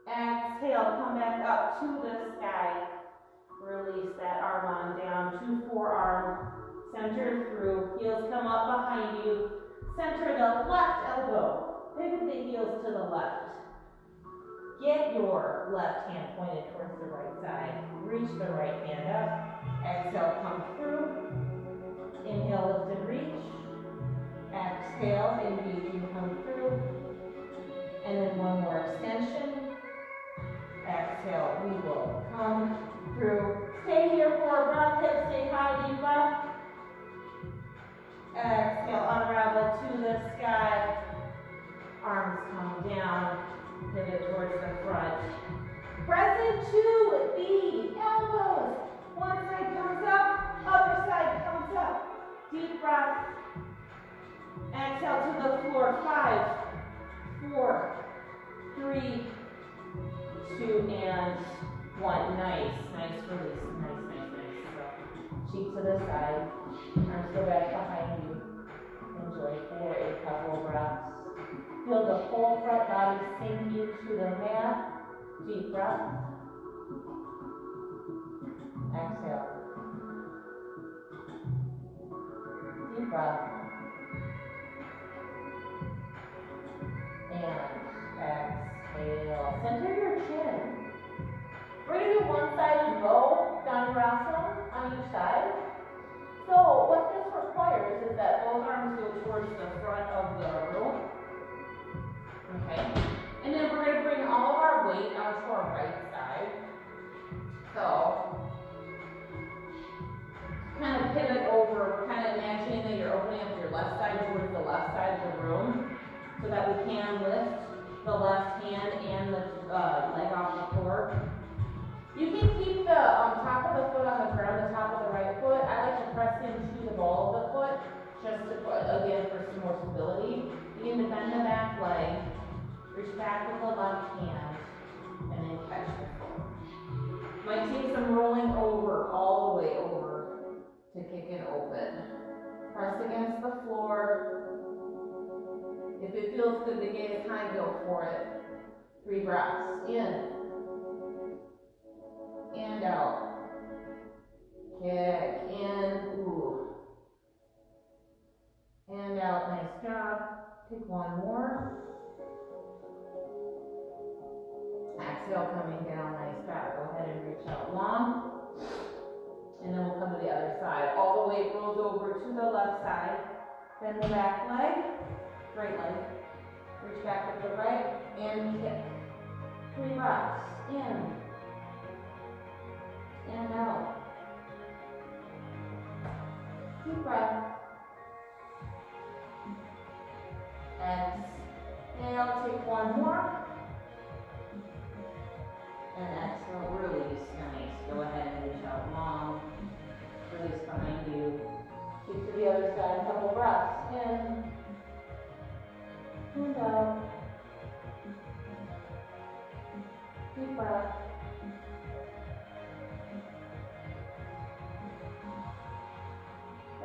Exhale, come back up to the sky. Release that arm on down to forearm. Center through. Heels come up behind you. Center the left elbow. Pivot the heels to the left. Get your left hand pointed towards the right side. Reach the right hand up. Exhale, come through. Inhale, lift and reach. Exhale, engage and come through. And then one more extension. Exhale, we will come through. Stay here for a breath, hips stay high, deep breath. Exhale, unravel to the sky. Arms come down, pivot towards the front. Press into the elbows. One side comes up, other side comes up. Deep breath. Exhale to the floor. 5, 4, 3, 2, and 1. Nice, nice release. Nice. So, cheek to the side. Arms go back behind you. Enjoy for a couple breaths. Feel the whole front body sink you to the mat. Deep breath. Exhale. Deep breath. And exhale. Center your chin. We're going to do one-sided bow, Dhanurasana, on each side. So what this requires is that both arms go towards the front of the room. Okay. And then we're going to bring all of our weight onto our right side. So kind of pivot over. We're kind of imagining that you're opening up your left side towards the left side of the room so that we can lift the left hand and the leg off the floor. You can keep the top of the foot on the ground, the top of the right foot. I like to press into the ball of the foot just to put, again, for some more stability. Begin to bend the back leg, reach back with the left hand, and then catch the foot. Might take some rolling over, all the way over to kick it open. Press against the floor. If it feels good to get it time, go for it. 3 breaths. In. And out. Kick in. Ooh. And out. Nice job. Take one more. Exhale, coming down. Nice job. Go ahead and reach out long. And then we'll come to the other side. All the weight rolls over to the left side. Bend the back leg. Right leg. Reach back with the right. And kick. 3 breaths. In. And out. Deep breath. Exhale, take one more. And exhale, release. Nice. Go ahead and reach out long. Release behind you. Keep to the other side. A couple breaths. In. And out. Deep breath.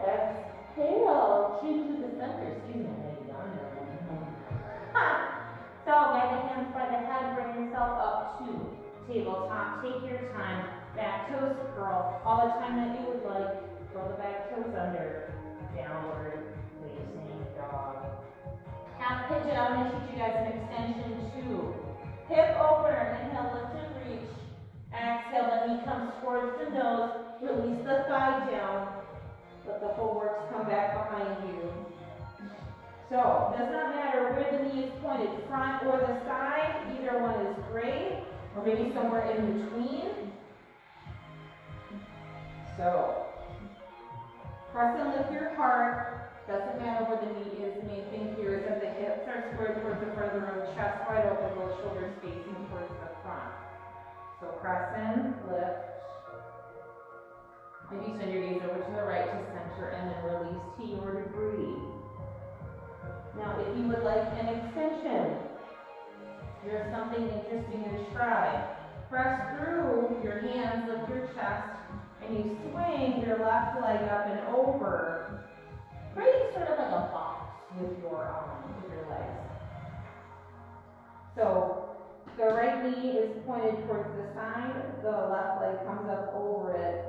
Exhale, chin to the center. Excuse me, I had you down there. So, get the hands by the head, bring yourself up to tabletop. Take your time. Back toes curl. All the time that you would like. Curl the back toes under. Downward facing dog. Half pigeon. I'm going to teach you guys an extension too. Hip opener. Inhale, lift and reach. Exhale, the knee comes towards the nose. Release the thigh down. Let the whole works come back behind you. So, does not matter where the knee is pointed, front or the side, either one is great, or maybe somewhere in between. So, press and lift your heart. Doesn't matter where the knee is. The main thing here is that the hips are squared towards the front of the room, chest wide open, both shoulders facing towards the front. So, press in, lift. Maybe send your gaze over to the right to center and then release to your degree. Now, if you would like an extension, here's something interesting to try. Press through your hands, lift your chest, and you swing your left leg up and over, creating sort of like a box with your legs. So, the right knee is pointed towards the side, the left leg comes up over it.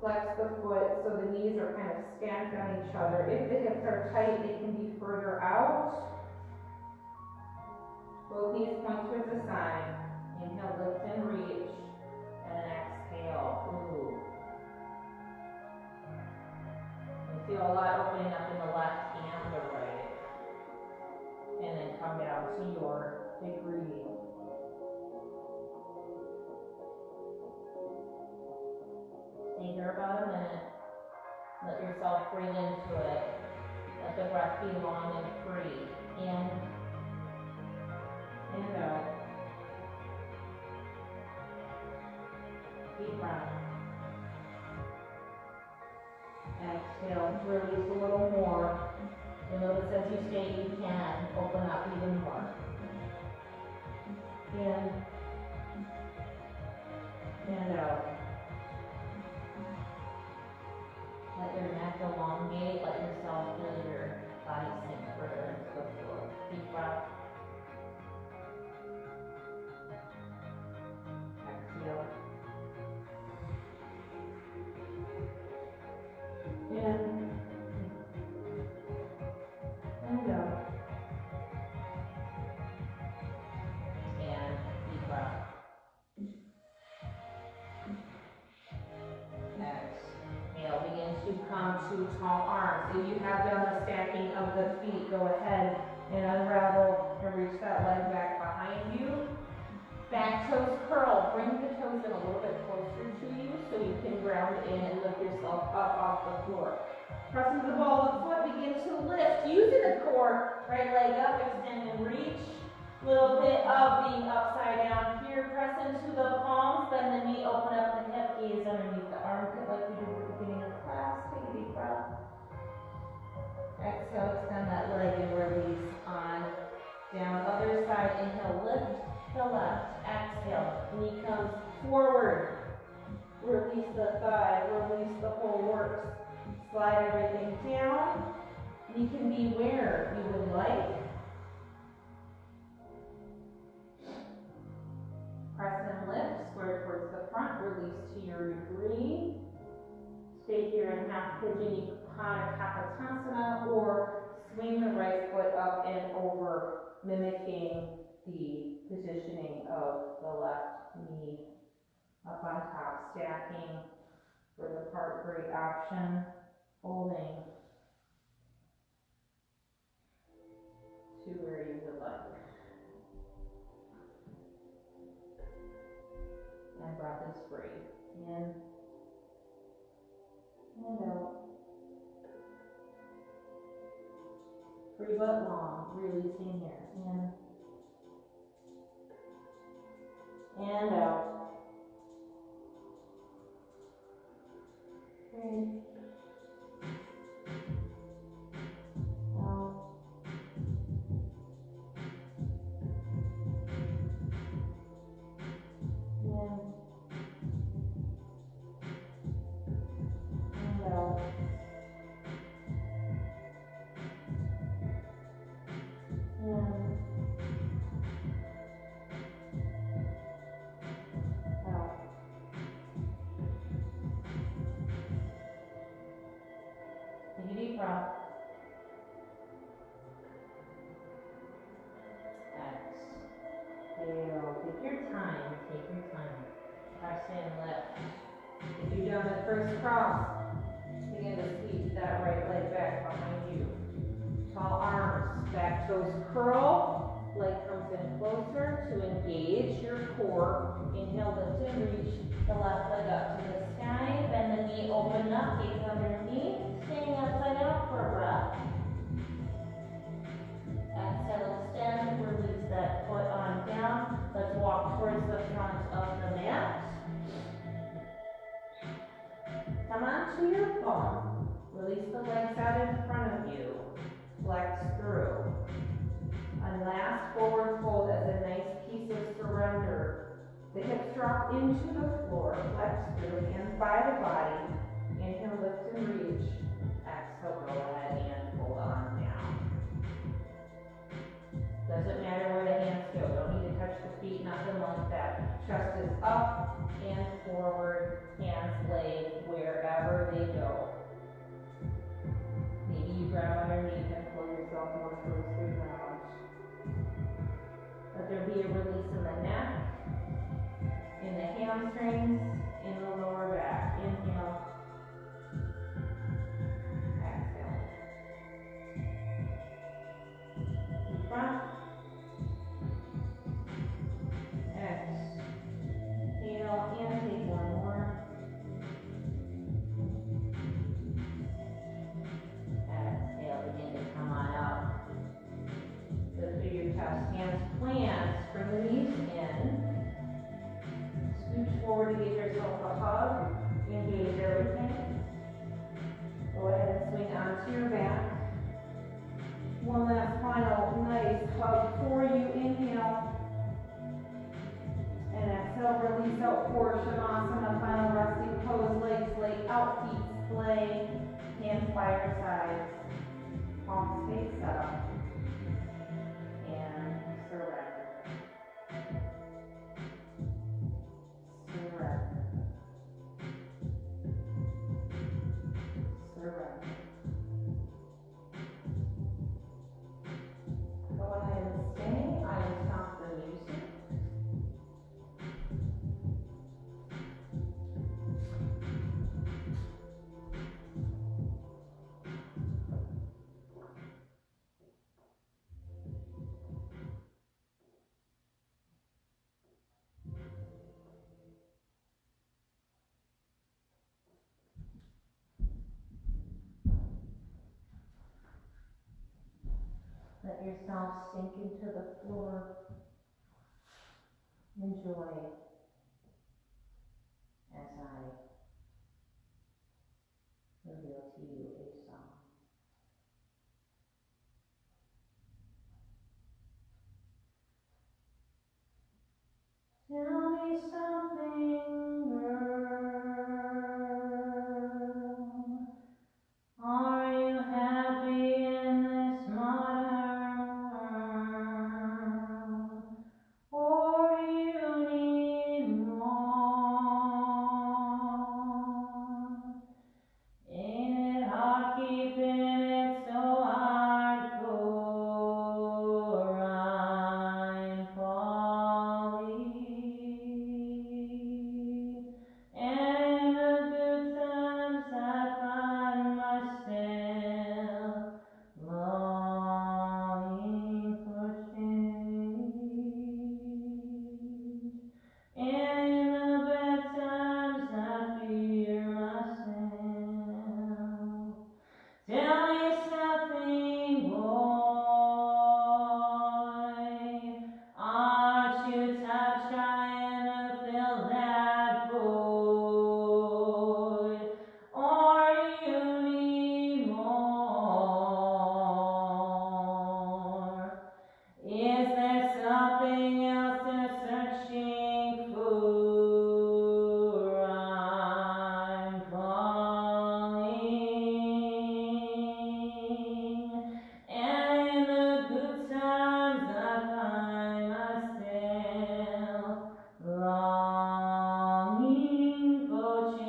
Flex the foot so the knees are kind of stacked on each other. If the hips are tight, they can be further out. Both knees point towards the side. Inhale, lift and reach. And then exhale. Ooh. You feel a lot opening up in the left and the right. And then come down to your degree. Stay here about a minute. Let yourself breathe into it. Let the breath be long and free. In and out. Deep breath. Exhale, release a little more. And notice as you stay, you can open up even more. In and out. Let your neck elongate, let yourself feel your body sink further into the floor. Deep breath. Exhale. In and out. And deep breath. Exhale. Begin to come to tall arms. If you have done the stacking of the feet, go ahead and unravel and reach that leg back behind you. Back toes curl. Bring the toes in a little bit closer to you so you can ground in and lift yourself up off the floor. Press into the ball of the foot. Begin to lift. Using the core. Right leg up. Extend and reach. Little bit of being upside down here. Press into the palms. Bend the knee. Open up the hip. Gaze underneath the armpit like we did at the beginning of class. Take a deep breath. Exhale. Extend that leg and release on down. Other side. Inhale. Lift the left. Exhale. Knee comes forward. Release the thigh. Release the whole works. Slide everything down. You can be where you would like. Press and lift. Square towards the front. Release to your degree. Stay here in half pigeon Kapotasana, or swing the right foot up and over, mimicking the positioning of the left knee up on top, stacking for the part great option, holding to where you would like. And breath is free. In and out. Free but long, releasing here. In and out. In. Out. In. And out. In. Out. Take a deep breath. Exhale. Take your time. Take your time. Press in, lift. If you've done the first cross, begin to sweep that right leg back behind you. Tall arms, back toes curl. Leg comes in closer to engage your core. Inhale, lift and reach the left leg up to the sky. Bend the knee, open up, gaze underneath. Staying upside down for a breath. Exhale, extend, release that foot on down. Let's walk towards the front of the mat. Come onto your bum. Release the legs out in front of you. Flex through. And last forward fold as a nice piece of surrender. The hips drop into the floor. Flex through. Hands by the body. Inhale, lift and reach. Exhale, go ahead and fold arms down. Doesn't matter where the hands go. Don't need to touch the feet, nothing like that. Chest is up and forward. Hands laid wherever they go. Maybe you grab underneath and pull yourself more towards the ground. Let there be a release in the neck. for Shavasana, final resting pose, legs laid out, feet splay, hands by your sides, palms face up, and surrender. Surrender. Surrender. Go ahead and stay. I will stop the music. Let yourself sink into the floor. Enjoy as I reveal to you a song. Tell me something, girl. Are you happy in this modern world? Or do you need more? Ain't it hard keeping it so hardcore? I'm falling, and in the good times I find myself longing for change. And in the bad times I fear myself. Tell me something, boy. Aren't you tired trying to fill that void? Or do you need more? Is there something else you're searching for? I'm falling, and in the good times I find myself longing for change.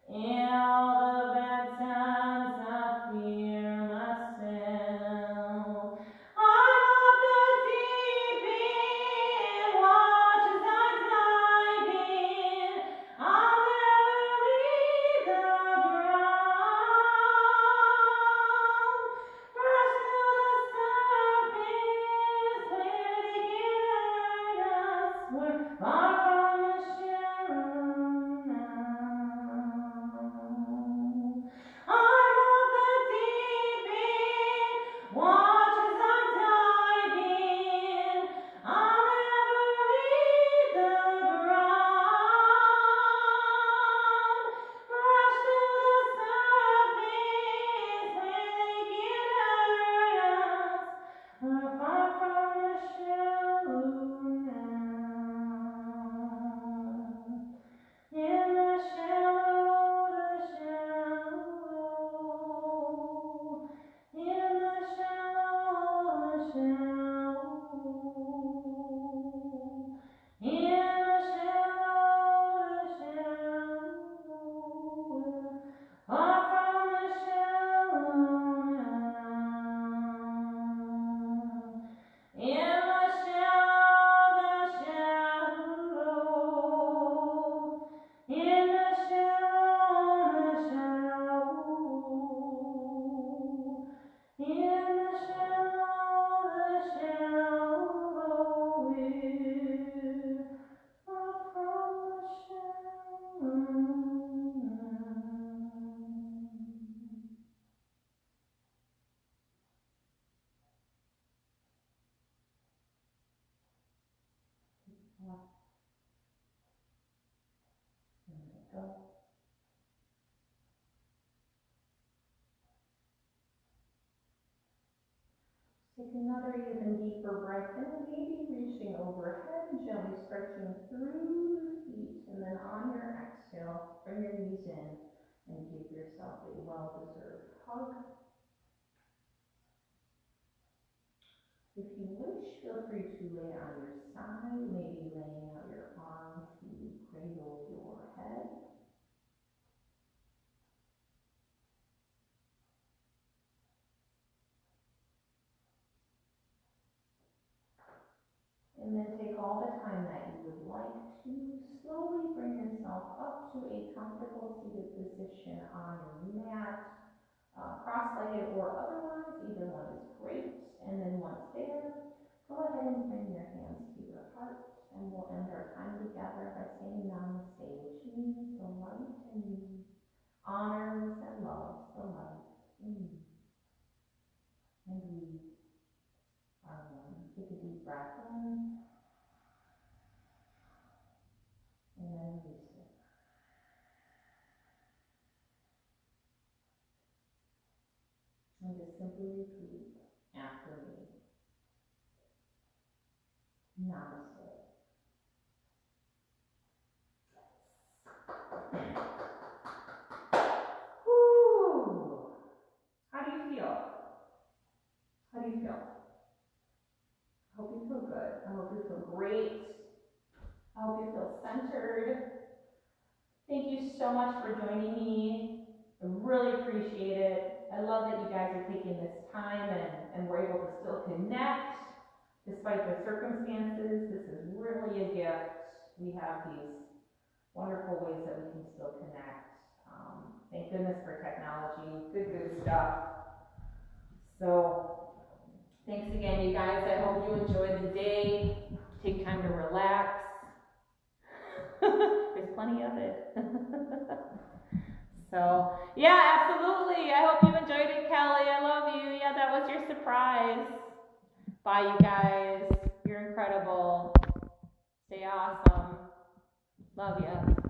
In all the bad times I fear myself. I'm off the deep end, watch as I dive in. I'll never leave the ground. Crash to the surface where they can hurt us. We're far from the shallow now. I'm off the deep end, watch as I dive in. I'll never leave the ground. Crash to the surface where they can hurt us. We're far from the shallow now. In the shallow, in the shallow, in the shallow, far from the shallow now. In the shallow, in the shallow, in the shallow, we're far from the shallow. Go. 6 Take another even deeper breath in, maybe reaching overhead, gently stretching through your feet, and then on your exhale, bring your knees in and give yourself a well-deserved hug. If you wish, feel free to lay on your side, maybe laying out your arms to cradle your head. And then take all the time that you would like to slowly bring yourself up to a comfortable seated position on your mat, cross-legged or otherwise, either one is great. And then once there, go ahead and bring your hands to your heart, and we'll end our time together by saying namaste, which means the light in me honors and loves the light in me. And we are one. Take a deep breath in, and then release it. And just simply repeat after me. Namaste. Whew. How do you feel? How do you feel? I hope you feel good. I hope you feel great. I hope you feel centered. Thank you so much for joining me. I really appreciate it. I love that you guys are taking this time and we're able to still connect despite the circumstances. This is really a gift. We have these wonderful ways that we can still connect. Thank goodness for technology. Good stuff. So thanks again, you guys. I hope you enjoyed the day. Take time to relax. There's plenty of it. So, yeah, absolutely. I hope you enjoyed it, Kelly. I love you. Yeah, that was your surprise. Bye, you guys. You're incredible. Stay awesome. Love ya.